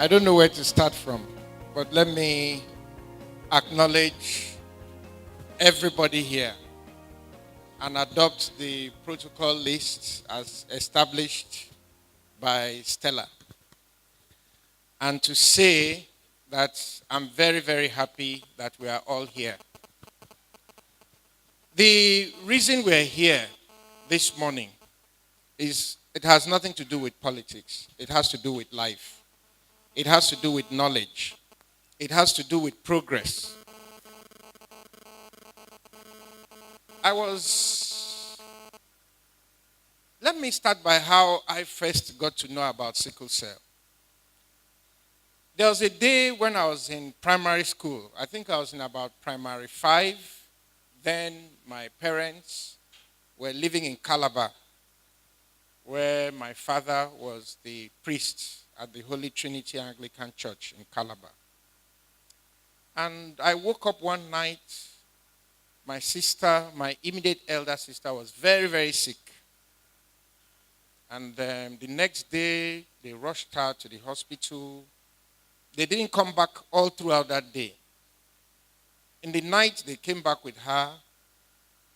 I don't know where to start from, but let me acknowledge everybody here and adopt the protocol list as established by Stella. And to say that I'm very, very happy that we are all here. The reason we're here this morning is it has nothing to do with politics. It has to do with life. It has to do with knowledge. It has to do with progress. Let me start by how I first got to know about sickle cell. There was a day when I was in primary school. I think I was in about primary 5. Then my parents were living in Calabar, where my father was the priest at the Holy Trinity Anglican Church in Calabar. And I woke up one night, my sister, my immediate elder sister, was very, very sick. And the next day, they rushed her to the hospital. They didn't come back all throughout that day. In the night, they came back with her,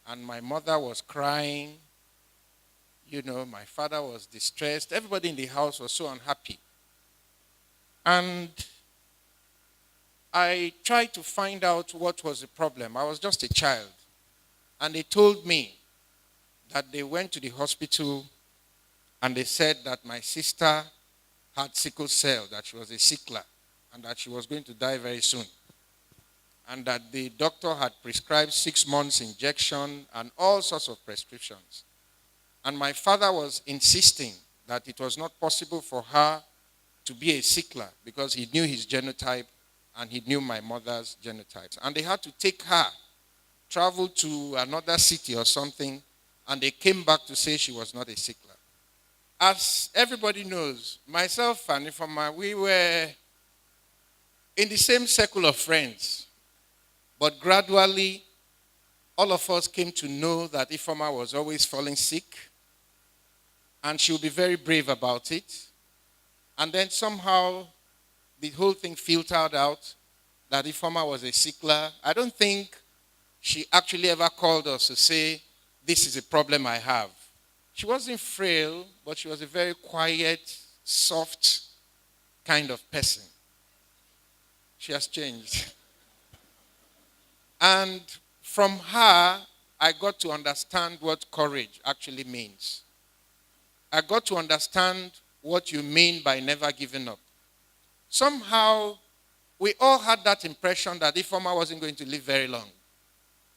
and my mother was crying. You know, my father was distressed. Everybody in the house was so unhappy. And I tried to find out what was the problem. I was just a child. And they told me that they went to the hospital and they said that my sister had sickle cell, that she was a sickler, and that she was going to die very soon. And that the doctor had prescribed 6 months injection and all sorts of prescriptions. And my father was insisting that it was not possible for her to be a sickler because he knew his genotype and he knew my mother's genotypes. And they had to take her, travel to another city or something, and they came back to say she was not a sickler. As everybody knows, myself and Ifoma, we were in the same circle of friends. But gradually, all of us came to know that Ifoma was always falling sick, and she would be very brave about it. And then somehow, the whole thing filtered out that Ifoma was a sickler. I don't think she actually ever called us to say, this is a problem I have. She wasn't frail, but she was a very quiet, soft kind of person. She has changed. And from her, I got to understand what courage actually means. I got to understand what you mean by never giving up. Somehow, we all had that impression that Ifoma wasn't going to live very long.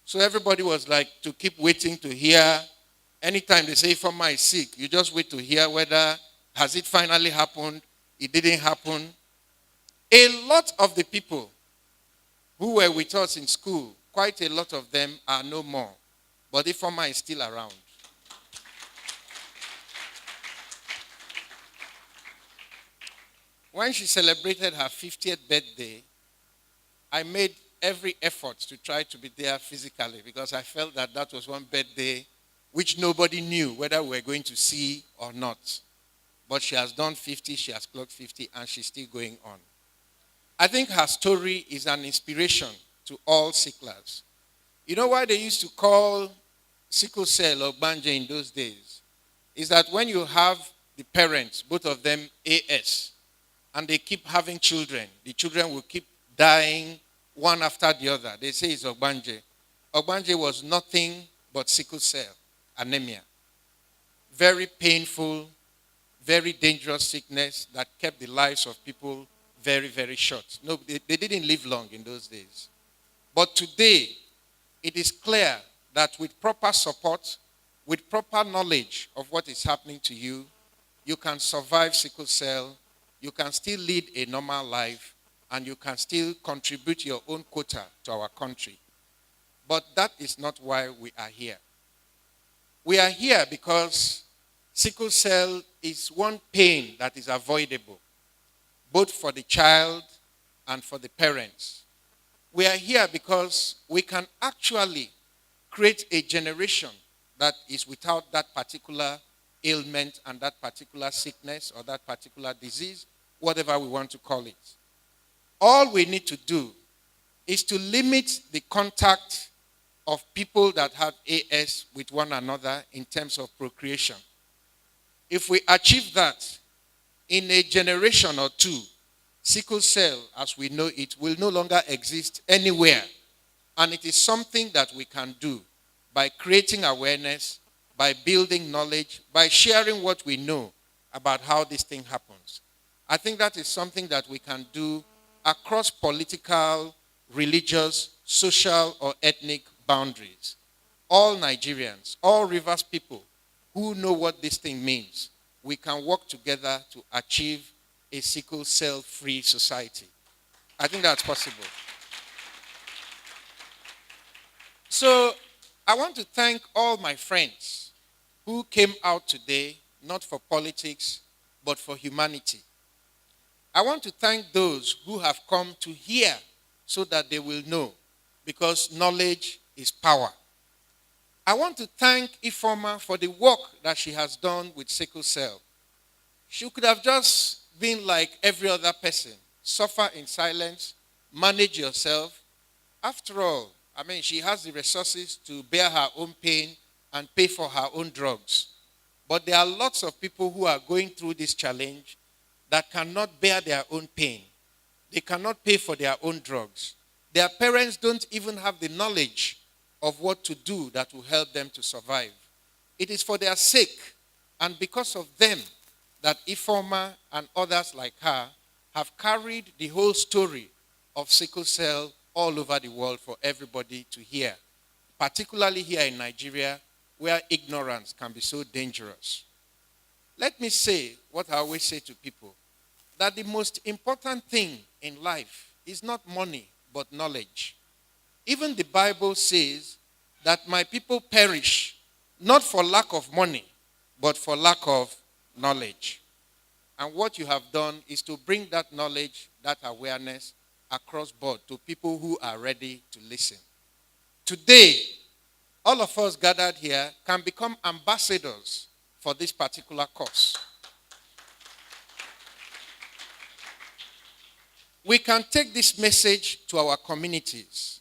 So everybody was like to keep waiting to hear. Anytime they say Ifoma is sick, you just wait to hear whether has it finally happened, it didn't happen. A lot of the people who were with us in school, quite a lot of them are no more. But Ifoma is still around. When she celebrated her 50th birthday, I made every effort to try to be there physically because I felt that that was one birthday which nobody knew whether we were going to see or not. But she has done 50, she has clocked 50, and she's still going on. I think her story is an inspiration to all sicklers. You know why they used to call sickle cell or Banje in those days? Is that when you have the parents, both of them AS, and they keep having children, the children will keep dying one after the other. They say it's Ogbanje. Ogbanje was nothing but sickle cell anemia. Very painful, very dangerous sickness that kept the lives of people very, very short. No, they didn't live long in those days. But today, it is clear that with proper support, with proper knowledge of what is happening to you, you can survive sickle cell, you can still lead a normal life, and you can still contribute your own quota to our country. But that is not why we are here. We are here because sickle cell is one pain that is avoidable, both for the child and for the parents. We are here because we can actually create a generation that is without that particular ailment and that particular sickness or that particular disease whatever we want to call it. All we need to do is to limit the contact of people that have AS with one another in terms of procreation. If we achieve that, in a generation or two, sickle cell, as we know it, will no longer exist anywhere. And it is something that we can do by creating awareness, by building knowledge, by sharing what we know about how this thing happens. I think that is something that we can do across political, religious, social, or ethnic boundaries. All Nigerians, all Rivers people who know what this thing means, we can work together to achieve a sickle cell-free society. I think that's possible. So I want to thank all my friends who came out today, not for politics, but for humanity. I want to thank those who have come to hear so that they will know, because knowledge is power. I want to thank Ifeoma for the work that she has done with sickle cell. She could have just been like every other person, suffer in silence, manage yourself. After all, she has the resources to bear her own pain and pay for her own drugs. But there are lots of people who are going through this challenge that cannot bear their own pain. They cannot pay for their own drugs. Their parents don't even have the knowledge of what to do that will help them to survive. It is for their sake and because of them that Ifeoma and others like her have carried the whole story of sickle cell all over the world for everybody to hear, particularly here in Nigeria, where ignorance can be so dangerous. Let me say what I always say to people, that the most important thing in life is not money, but knowledge. Even the Bible says that my people perish, not for lack of money, but for lack of knowledge. And what you have done is to bring that knowledge, that awareness, across board to people who are ready to listen. Today, all of us gathered here can become ambassadors for this particular cause. We can take this message to our communities.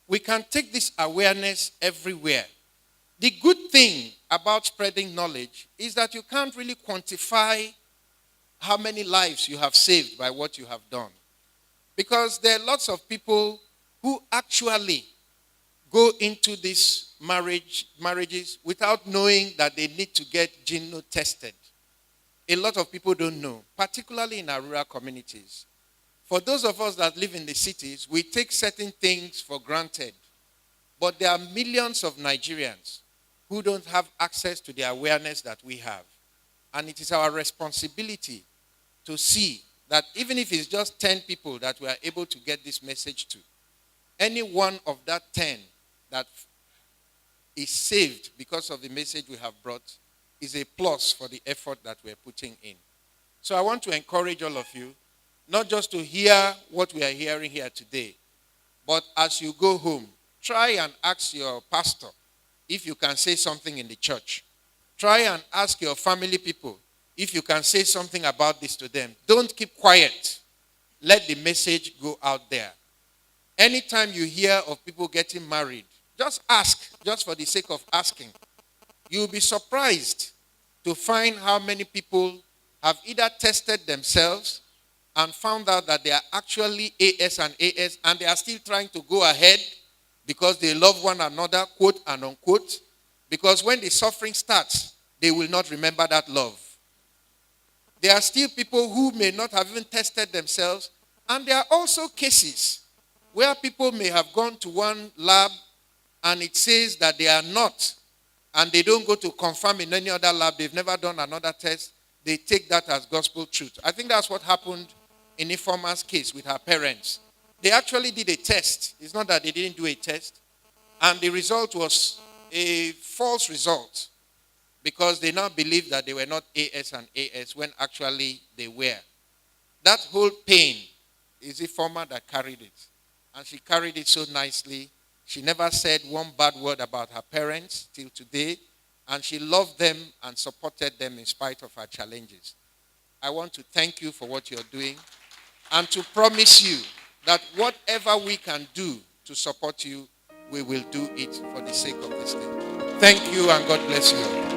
We can take this awareness everywhere. The good thing about spreading knowledge is that you can't really quantify how many lives you have saved by what you have done. Because there are lots of people who actually go into these marriages without knowing that they need to get geno tested. A lot of people don't know, particularly in our rural communities. For those of us that live in the cities, we take certain things for granted. But there are millions of Nigerians who don't have access to the awareness that we have. And it is our responsibility to see that even if it's just 10 people that we are able to get this message to, any one of that 10 that is saved because of the message we have brought is a plus for the effort that we're putting in. So I want to encourage all of you, not just to hear what we are hearing here today, but as you go home, try and ask your pastor if you can say something in the church. Try and ask your family people if you can say something about this to them. Don't keep quiet. Let the message go out there. Anytime you hear of people getting married, just ask, just for the sake of asking. You'll be surprised to find how many people have either tested themselves and found out that they are actually AS, and they are still trying to go ahead because they love one another, quote and unquote, because when the suffering starts, they will not remember that love. There are still people who may not have even tested themselves, and there are also cases where people may have gone to one lab and it says that they are not, and they don't go to confirm in any other lab, they've never done another test, they take that as gospel truth. I think that's what happened in Ifeoma's case with her parents. They actually did a test. It's not that they didn't do a test. And the result was a false result because they now believe that they were not AS and AS when actually they were. That whole pain is Ifeoma that carried it. And she carried it so nicely. She never said one bad word about her parents till today. And she loved them and supported them in spite of her challenges. I want to thank you for what you're doing and to promise you that whatever we can do to support you, we will do it for the sake of this thing. Thank you and God bless you.